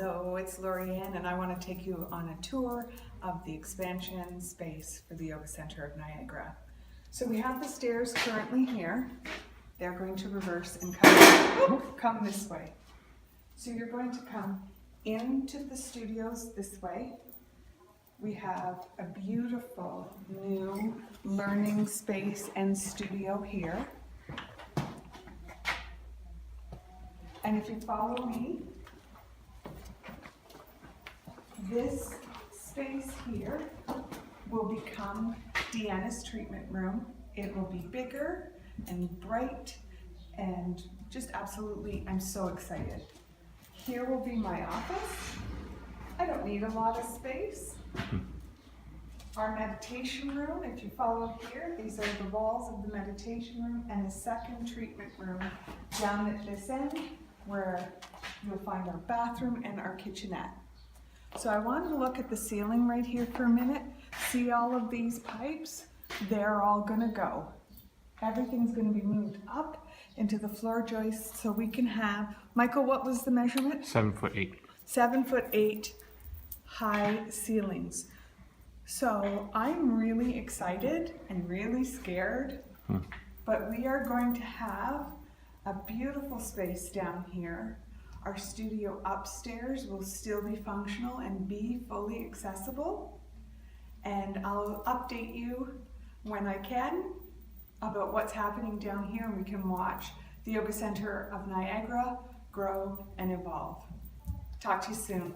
Hello, it's Lorianne, and I want to take you on a tour of the expansion space for the Yoga Centre of Niagara. So we have the stairs currently here. They're going to reverse and come this way. So you're going to come into the studios this way. We have a beautiful new learning space and studio here. And if you follow me, this space here will become Deanna's treatment room. It will be bigger and bright and just absolutely, I'm so excited. Here will be my office. I don't need a lot of space. Our meditation room, if you follow here, these are the walls of the meditation room, and a second treatment room down at this end where you'll find our bathroom and our kitchenette. So I want to look at the ceiling right here for a minute. See all of these pipes? They're all going to go. Everything's going to be moved up into the floor joists so we can have, Michael, what was the measurement? 7'8". 7'8" high ceilings. So I'm really excited and really scared, but we are going to have a beautiful space down here. Our studio upstairs will still be functional and be fully accessible. And I'll update you when I can about what's happening down here, and we can watch the Yoga Centre of Niagara grow and evolve. Talk to you soon.